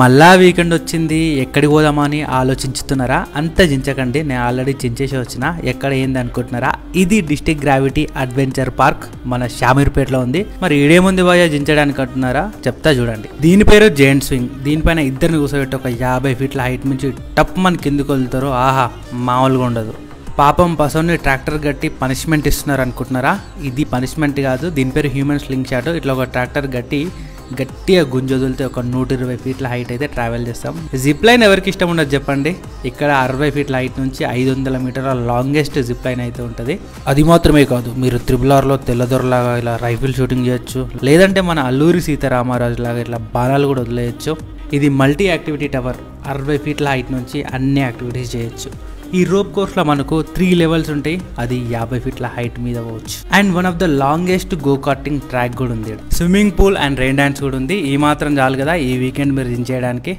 మళ్ళా వీకెండ్ వచ్చింది ఎక్కడికి పోదామని ఆలోచించుతున్నారా? అంత చించకండి, నేను ఆల్రెడీ చించేసి వచ్చిన. ఎక్కడ ఏంది అనుకుంటున్నారా? ఇది డిస్ట్రిక్ట్ గ్రావిటీ అడ్వెంచర్ పార్క్ మన షామీర్పేటలో ఉంది. మరి ఈడేముంది భయ్యా చించడానికి అంటున్నారా? చెప్తా చూడండి. దీని పేరు జెయింట్ స్వింగ్. దీనిపైన ఇద్దరిని కూర్చోబెట్టి ఒక 50 ఫీట్ల హైట్ నుంచి టప్ మన కిందకు వెళ్తారు. ఆహా, మామూలుగా ఉండదు. పాపం పసోని ట్రాక్టర్ గట్టి పనిష్మెంట్ ఇస్తున్నారు అనుకుంటున్నారా? ఇది పనిష్మెంట్ కాదు, దీని పేరు హ్యూమన్ స్లింగ్ షాట్. ఇట్లా ఒక ట్రాక్టర్ గట్టిగా గుంజొదిలితే ఒక 120 ఫీట్ల హైట్ అయితే ట్రావెల్ చేస్తాం. జిప్ లైన్ ఎవరికి ఇష్టం ఉండదు చెప్పండి? ఇక్కడ 60 ఫీట్ల హైట్ నుంచి 500 మీటర్ల లాంగెస్ట్ జిప్ లైన్ అయితే ఉంటుంది. అది మాత్రమే కాదు, మీరు త్రిబుల్-ఆర్లో తెల్లదొరలాగా ఇలా రైఫిల్ షూటింగ్ చేయొచ్చు, లేదంటే మన అల్లూరి సీతారామరాజు లాగా ఇట్లా బాణాలు కూడా వదిలేయచ్చు. ఇది మల్టీ యాక్టివిటీ టవర్. 60 ఫీట్ల హైట్ నుంచి అన్ని యాక్టివిటీస్ చేయొచ్చు. ఈ రోప్ కోర్స్లో మనకు 3 లెవెల్స్ ఉంటాయి. అది 50 ఫీట్ల హైట్ మీద పోవచ్చు. And one of the longest go karting track కూడా ఉంది. Swimming pool and rain dance కూడా ఉంది. ఈ మాత్రం చాలు కదా ఈ వీకెండ్ మీరు ఎంజాయ్ చేయడానికి.